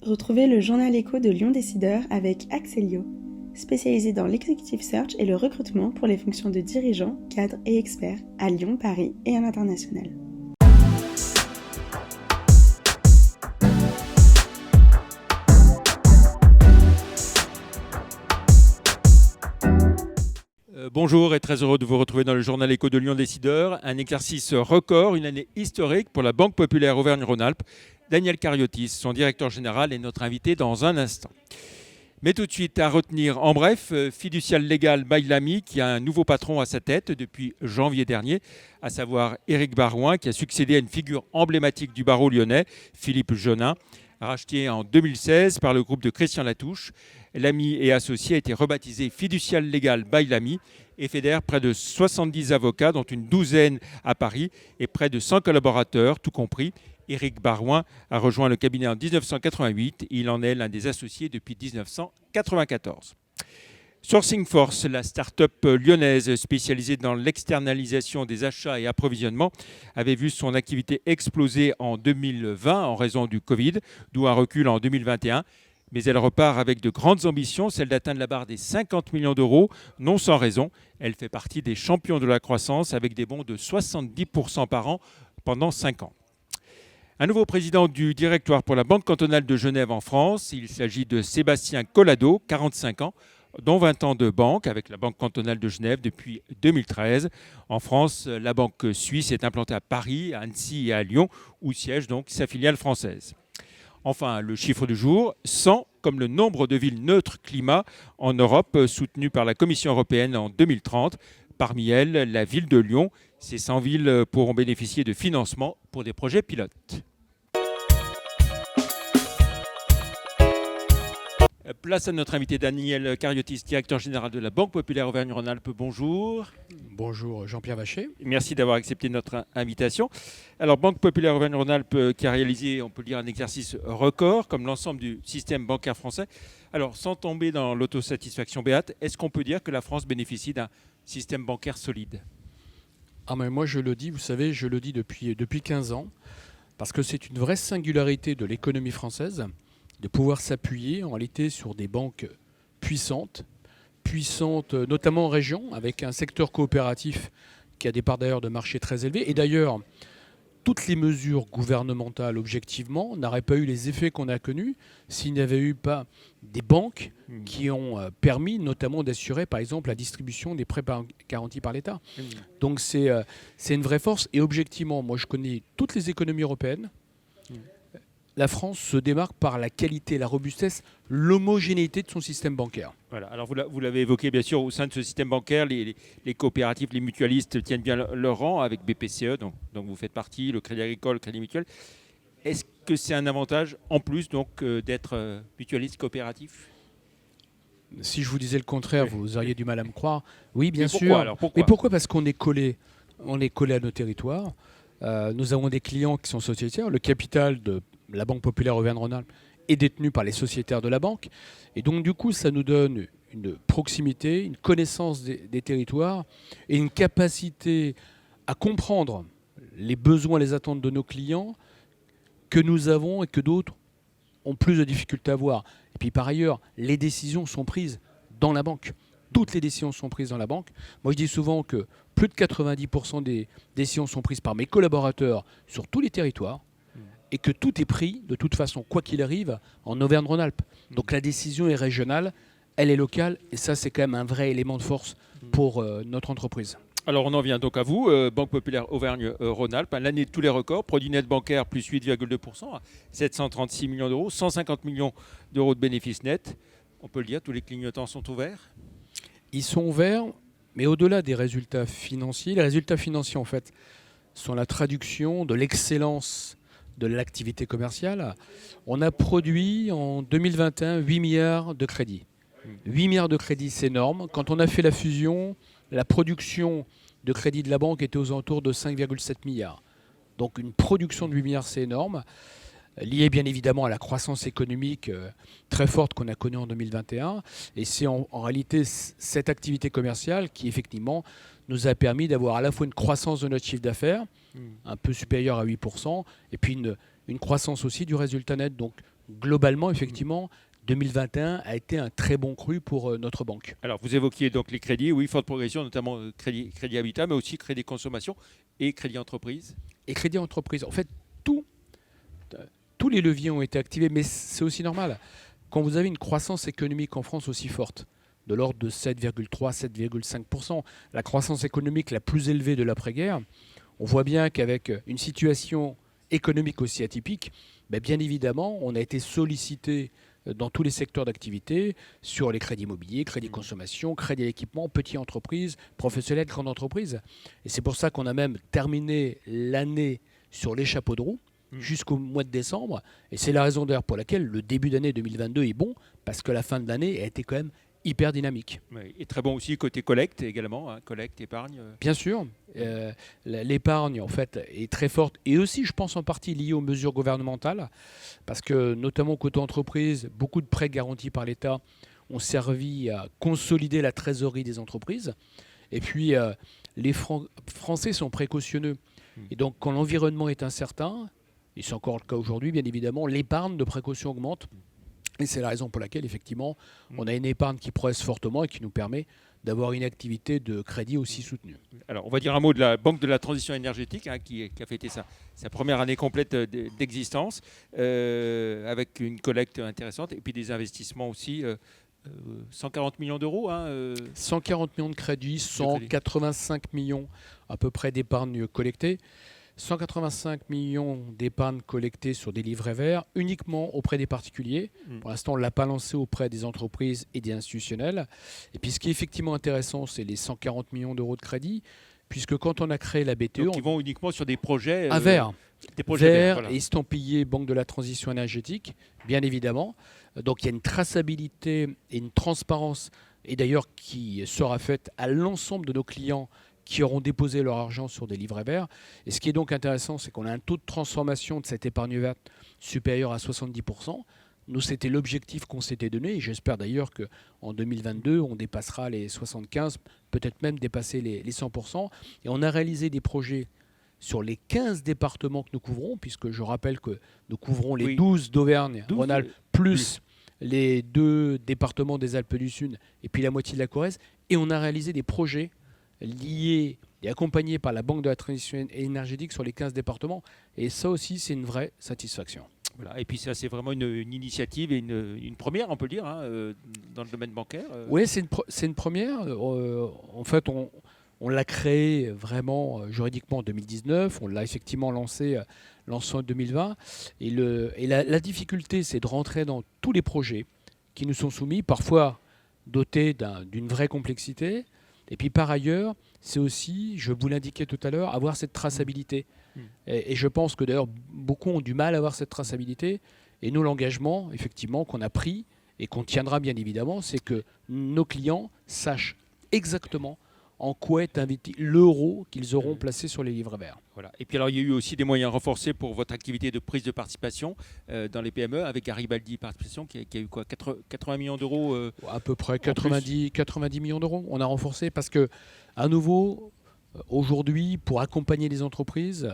Retrouvez le journal écho de Lyon Décideur avec Axelio, spécialisé dans l'executive search et le recrutement pour les fonctions de dirigeants, cadres et experts à Lyon, Paris et à l'international. Bonjour et très heureux de vous retrouver dans le journal écho de Lyon Décideur. Un exercice record, une année historique pour la Banque Populaire Auvergne-Rhône-Alpes. Daniel Cariotis, son directeur général, est notre invité dans un instant. Mais tout de suite, à retenir en bref, Fiducial Légal by Lamy, qui a un nouveau patron à sa tête depuis janvier dernier, à savoir Éric Barouin, qui a succédé à une figure emblématique du barreau lyonnais, Philippe Jonin, racheté en 2016 par le groupe de Christian Latouche. Lamy et associé a été rebaptisé Fiducial Légal by Lamy et fédère près de 70 avocats, dont une douzaine à Paris, et près de 100 collaborateurs, tout compris. Éric Barouin a rejoint le cabinet en 1988. Il en est l'un des associés depuis 1994. Sourcing Force, la start-up lyonnaise spécialisée dans l'externalisation des achats et approvisionnements, avait vu son activité exploser en 2020 en raison du Covid, d'où un recul en 2021. Mais elle repart avec de grandes ambitions, celle d'atteindre la barre des 50 millions d'euros, non sans raison. Elle fait partie des champions de la croissance avec des bonds de 70% par an pendant 5 ans. Un nouveau président du directoire pour la Banque cantonale de Genève en France. Il s'agit de Sébastien Collado, 45 ans, dont 20 ans de banque avec la Banque cantonale de Genève depuis 2013. En France, la banque suisse est implantée à Paris, à Annecy et à Lyon, où siège donc sa filiale française. Enfin, le chiffre du jour, 100 comme le nombre de villes neutres climat en Europe, soutenu par la Commission européenne en 2030. Parmi elles, la ville de Lyon. Ces 100 villes pourront bénéficier de financement pour des projets pilotes. Place à notre invité Daniel Cariotis, directeur général de la Banque Populaire Auvergne-Rhône-Alpes. Bonjour. Bonjour Jean-Pierre Vacher. Merci d'avoir accepté notre invitation. Alors, Banque Populaire Auvergne-Rhône-Alpes qui a réalisé, on peut le dire, un exercice record, comme l'ensemble du système bancaire français. Alors, sans tomber dans l'autosatisfaction béate, est-ce qu'on peut dire que la France bénéficie d'un système bancaire solide ? Ah mais moi je le dis, vous savez, je le dis depuis 15 ans, parce que c'est une vraie singularité de l'économie française de pouvoir s'appuyer en réalité sur des banques puissantes notamment en région, avec un secteur coopératif qui a des parts d'ailleurs de marché très élevées. Et d'ailleurs, toutes les mesures gouvernementales, objectivement, n'auraient pas eu les effets qu'on a connus s'il n'y avait eu pas des banques qui ont permis notamment d'assurer, par exemple, la distribution des prêts garantis par l'État. Donc c'est une vraie force. Et objectivement, moi je connais toutes les économies européennes. La France se démarque par la qualité, la robustesse, l'homogénéité de son système bancaire. Voilà. Alors vous l'avez évoqué, bien sûr, au sein de ce système bancaire, les coopératifs, les mutualistes tiennent bien leur rang avec BPCE, dont vous faites partie, le Crédit Agricole, le Crédit Mutuel. Est-ce que c'est un avantage en plus donc, d'être mutualiste coopératif ? Si je vous disais le contraire, vous auriez du mal à me croire. Oui, bien sûr. Pourquoi ? Mais pourquoi ? Parce qu'on est collé à nos territoires. Nous avons des clients qui sont sociétaires. Le capital de la Banque Populaire Auvergne-Rhône-Alpes est détenu par les sociétaires de la banque. Et donc, du coup, ça nous donne une proximité, une connaissance des territoires et une capacité à comprendre les besoins, les attentes de nos clients que nous avons et que d'autres ont plus de difficultés à voir. Et puis, par ailleurs, les décisions sont prises dans la banque. Toutes les décisions sont prises dans la banque. Moi, je dis souvent que plus de 90% des décisions sont prises par mes collaborateurs sur tous les territoires et que tout est pris, de toute façon, quoi qu'il arrive, en Auvergne-Rhône-Alpes. Donc la décision est régionale, elle est locale, et ça, c'est quand même un vrai élément de force pour notre entreprise. Alors on en vient donc à vous, Banque Populaire Auvergne-Rhône-Alpes, l'année de tous les records, produit net bancaire plus 8,2%, à 736 millions d'euros, 150 millions d'euros de bénéfices nets. On peut le dire, tous les clignotants sont ouverts ? Ils sont ouverts, mais au-delà des résultats financiers, les résultats financiers, en fait, sont la traduction de l'excellence de l'activité commerciale. On a produit en 2021 8 milliards de crédits. 8 milliards de crédits, c'est énorme. Quand on a fait la fusion, la production de crédit de la banque était aux alentours de 5,7 milliards. Donc une production de 8 milliards, c'est énorme. Lié bien évidemment à la croissance économique très forte qu'on a connue en 2021. Et c'est en réalité cette activité commerciale qui effectivement nous a permis d'avoir à la fois une croissance de notre chiffre d'affaires, un peu supérieure à 8%, et puis une croissance aussi du résultat net. Donc globalement, effectivement, 2021 a été un très bon cru pour notre banque. Alors, vous évoquiez donc les crédits, oui, forte progression, notamment crédit habitat, mais aussi crédit consommation et crédit entreprise. Et crédit entreprise, en fait, tous les leviers ont été activés, mais c'est aussi normal. Quand vous avez une croissance économique en France aussi forte, de l'ordre de 7,3-7,5%, la croissance économique la plus élevée de l'après-guerre, on voit bien qu'avec une situation économique aussi atypique, bien évidemment, on a été sollicité dans tous les secteurs d'activité, sur les crédits immobiliers, crédits consommation, crédits équipement, petites entreprises, professionnelles, grandes entreprises. Et c'est pour ça qu'on a même terminé l'année sur les chapeaux de roue jusqu'au mois de décembre. Et c'est la raison d'ailleurs pour laquelle le début d'année 2022 est bon, parce que la fin de l'année a été quand même hyper dynamique. Oui, et très bon aussi côté collecte également, hein, collecte, épargne. Bien sûr, l'épargne en fait est très forte et aussi je pense en partie liée aux mesures gouvernementales parce que notamment côté entreprise, beaucoup de prêts garantis par l'État ont servi à consolider la trésorerie des entreprises et puis les Français sont précautionneux et donc quand l'environnement est incertain, et c'est encore le cas aujourd'hui bien évidemment, l'épargne de précaution augmente. Et c'est la raison pour laquelle, effectivement, on a une épargne qui progresse fortement et qui nous permet d'avoir une activité de crédit aussi soutenue. Alors, on va dire un mot de la Banque de la Transition énergétique, hein, qui a fêté sa première année complète d'existence, avec une collecte intéressante et puis des investissements aussi. 140 millions d'euros. 140 millions de crédits, 185 millions à peu près d'épargne collectée. 185 millions d'épargne collectée sur des livrets verts uniquement auprès des particuliers. Pour l'instant, on ne l'a pas lancé auprès des entreprises et des institutionnels. Et puis ce qui est effectivement intéressant, c'est les 140 millions d'euros de crédit, puisque quand on a créé la BTE... Donc ils vont uniquement sur des projets... verts. Des projets verts, voilà. Estampillés Banque de la Transition énergétique, bien évidemment. Donc il y a une traçabilité et une transparence, et d'ailleurs qui sera faite à l'ensemble de nos clients qui auront déposé leur argent sur des livrets verts. Et ce qui est donc intéressant, c'est qu'on a un taux de transformation de cette épargne verte supérieur à 70%. Nous, c'était l'objectif qu'on s'était donné. Et j'espère d'ailleurs qu'en 2022, on dépassera les 75%, peut-être même dépasser les 100%. Et on a réalisé des projets sur les 15 départements que nous couvrons, puisque je rappelle que nous couvrons les 12 d'Auvergne-Rhône-Alpes, plus les 2 départements des Alpes du Sud et puis la moitié de la Corrèze. Et on a réalisé des projets liés et accompagnés par la Banque de la Transition énergétique sur les 15 départements. Et ça aussi, c'est une vraie satisfaction. Voilà. Et puis ça, c'est vraiment une initiative et une première, on peut le dire, dans le domaine bancaire. Oui, c'est une première. En fait, on l'a créé vraiment juridiquement en 2019. On l'a effectivement lancé en 2020. Et la difficulté, c'est de rentrer dans tous les projets qui nous sont soumis, parfois dotés d'une vraie complexité. Et puis par ailleurs, c'est aussi, je vous l'indiquais tout à l'heure, avoir cette traçabilité. Et je pense que d'ailleurs, beaucoup ont du mal à avoir cette traçabilité. Et nous, l'engagement, effectivement, qu'on a pris et qu'on tiendra bien évidemment, c'est que nos clients sachent exactement en quoi est investi l'euro qu'ils auront placé sur les livrets verts. Voilà. Et puis alors, il y a eu aussi des moyens renforcés pour votre activité de prise de participation dans les PME avec Garibaldi Participation qui a eu quoi, 80 millions d'euros à peu près 90 millions d'euros. On a renforcé parce que, à nouveau, aujourd'hui, pour accompagner les entreprises,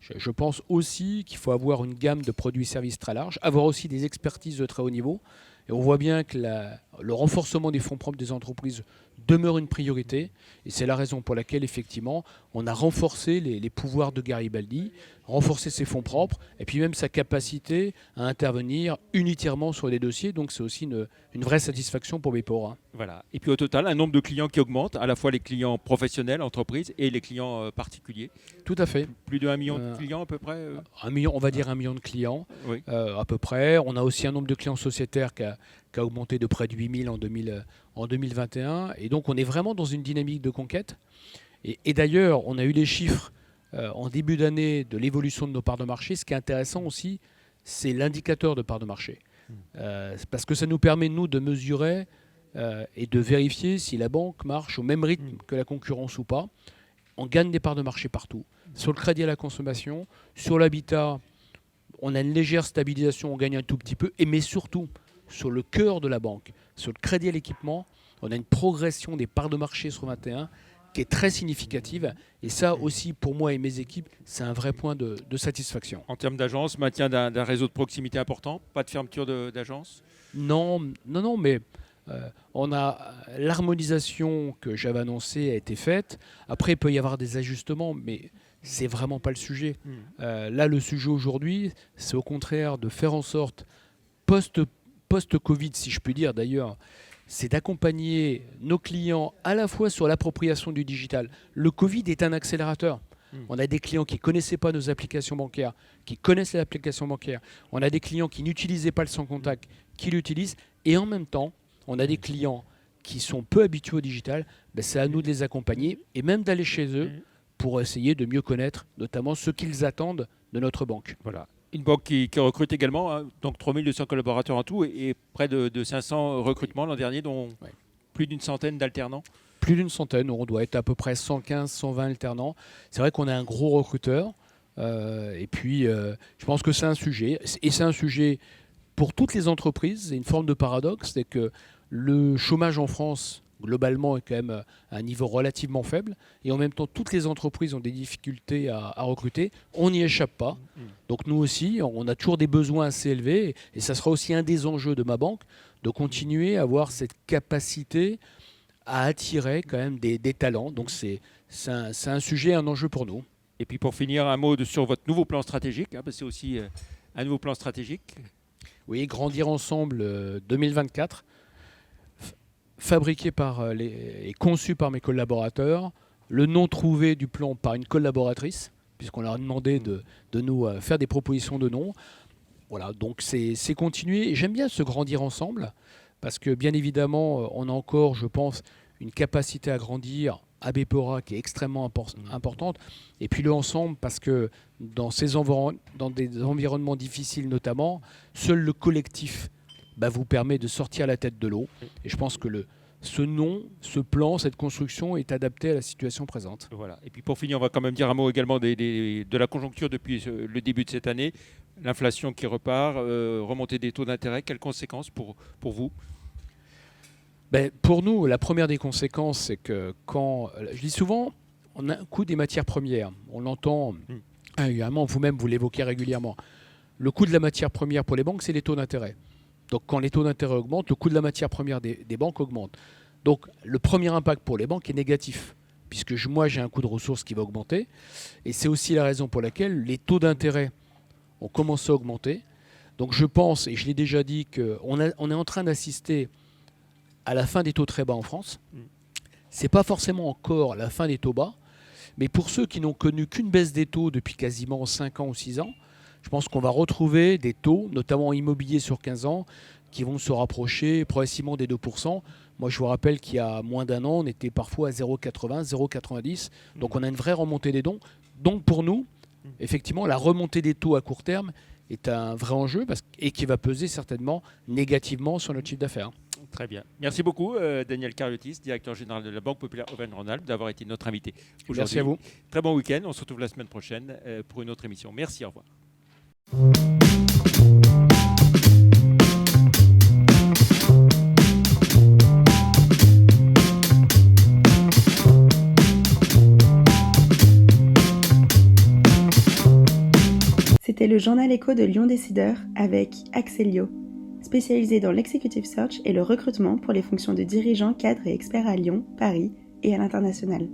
je pense aussi qu'il faut avoir une gamme de produits et services très large, avoir aussi des expertises de très haut niveau. Et on voit bien que le renforcement des fonds propres des entreprises demeure une priorité. Et c'est la raison pour laquelle, effectivement, on a renforcé les pouvoirs de Garibaldi, renforcé ses fonds propres, et puis même sa capacité à intervenir unitairement sur les dossiers. Donc c'est aussi une vraie satisfaction pour BPORA. Voilà. Et puis au total, un nombre de clients qui augmente, à la fois les clients professionnels, entreprises, et les clients particuliers. Tout à fait. Plus de 1 million de clients à peu près 1 million, on va dire 1 million de clients, oui. À peu près. On a aussi un nombre de clients sociétaires qui a augmenté de près de 8000 en 2021. Et donc on est vraiment dans une dynamique de conquête. Et d'ailleurs, on a eu les chiffres en début d'année de l'évolution de nos parts de marché. Ce qui est intéressant aussi, c'est l'indicateur de parts de marché. Parce que ça nous permet, nous, de mesurer et de vérifier si la banque marche au même rythme que la concurrence ou pas. On gagne des parts de marché partout. Sur le crédit à la consommation, sur l'habitat, on a une légère stabilisation, on gagne un tout petit peu. Mais surtout, sur le cœur de la banque, sur le crédit à l'équipement, on a une progression des parts de marché sur 21 qui est très significative. Et ça aussi, pour moi et mes équipes, c'est un vrai point de satisfaction. En termes d'agence, maintien d'un réseau de proximité important, pas de fermeture d'agence? Non, mais on a l'harmonisation que j'avais annoncée a été faite. Après, il peut y avoir des ajustements, mais c'est vraiment pas le sujet. Là, le sujet aujourd'hui, c'est au contraire de faire en sorte, post-Covid, si je puis dire d'ailleurs, c'est d'accompagner nos clients à la fois sur l'appropriation du digital. Le Covid est un accélérateur. On a des clients qui ne connaissaient pas nos applications bancaires, qui connaissent les applications bancaires. On a des clients qui n'utilisaient pas le sans contact, qui l'utilisent. Et en même temps, on a des clients qui sont peu habitués au digital. C'est à nous de les accompagner et même d'aller chez eux pour essayer de mieux connaître, notamment ce qu'ils attendent de notre banque. Voilà. Une banque qui recrute également, hein, donc 3200 collaborateurs en tout et près de 500 recrutements l'an dernier, dont plus d'une centaine d'alternants. Plus d'une centaine, on doit être à peu près 115, 120 alternants. C'est vrai qu'on est un gros recruteur. Et puis, je pense que c'est un sujet. Et c'est un sujet pour toutes les entreprises. C'est une forme de paradoxe, c'est que le chômage en France, globalement, est quand même à un niveau relativement faible. Et en même temps, toutes les entreprises ont des difficultés à recruter. On n'y échappe pas. Donc nous aussi, on a toujours des besoins assez élevés. Et ça sera aussi un des enjeux de ma banque, de continuer à avoir cette capacité à attirer quand même des talents. Donc c'est un sujet, un enjeu pour nous. Et puis pour finir, un mot sur votre nouveau plan stratégique, hein, parce que c'est aussi un nouveau plan stratégique. Oui, Grandir ensemble 2024, fabriqué et conçu par mes collaborateurs, le nom trouvé du plan par une collaboratrice, puisqu'on leur a demandé de nous faire des propositions de nom. Voilà, donc c'est continuer. J'aime bien ce Grandir ensemble, parce que bien évidemment, on a encore, je pense, une capacité à grandir à Bpora qui est extrêmement importante. Et puis le ensemble, parce que dans des environnements difficiles notamment, seul le collectif vous permet de sortir la tête de l'eau. Et je pense que ce nom, ce plan, cette construction est adapté à la situation présente. Voilà. Et puis pour finir, on va quand même dire un mot également de la conjoncture depuis le début de cette année. L'inflation qui repart, remontée des taux d'intérêt, quelles conséquences pour vous ? Pour nous, la première des conséquences, c'est que je dis souvent, on a un coût des matières premières. On l'entend, évidemment, vous-même, vous l'évoquez régulièrement. Le coût de la matière première pour les banques, c'est les taux d'intérêt. Donc quand les taux d'intérêt augmentent, le coût de la matière première des banques augmente. Donc le premier impact pour les banques est négatif, puisque moi j'ai un coût de ressources qui va augmenter. Et c'est aussi la raison pour laquelle les taux d'intérêt ont commencé à augmenter. Donc je pense, et je l'ai déjà dit, qu'on est en train d'assister à la fin des taux très bas en France. Ce n'est pas forcément encore la fin des taux bas, mais pour ceux qui n'ont connu qu'une baisse des taux depuis quasiment 5 ans ou 6 ans, je pense qu'on va retrouver des taux, notamment immobiliers sur 15 ans, qui vont se rapprocher progressivement des 2%. Moi, je vous rappelle qu'il y a moins d'un an, on était parfois à 0,80, 0,90. Donc on a une vraie remontée des dons. Donc pour nous, effectivement, la remontée des taux à court terme est un vrai enjeu et qui va peser certainement négativement sur notre chiffre d'affaires. Très bien. Merci beaucoup, Daniel Cariotis, directeur général de la Banque Populaire Auvergne-Rhône-Alpes, d'avoir été notre invité aujourd'hui. Merci à vous. Très bon week-end. On se retrouve la semaine prochaine pour une autre émission. Merci, au revoir. C'était le journal écho de Lyon Décideur avec Axelio, spécialisé dans l'executive search et le recrutement pour les fonctions de dirigeants, cadres et experts à Lyon, Paris et à l'international.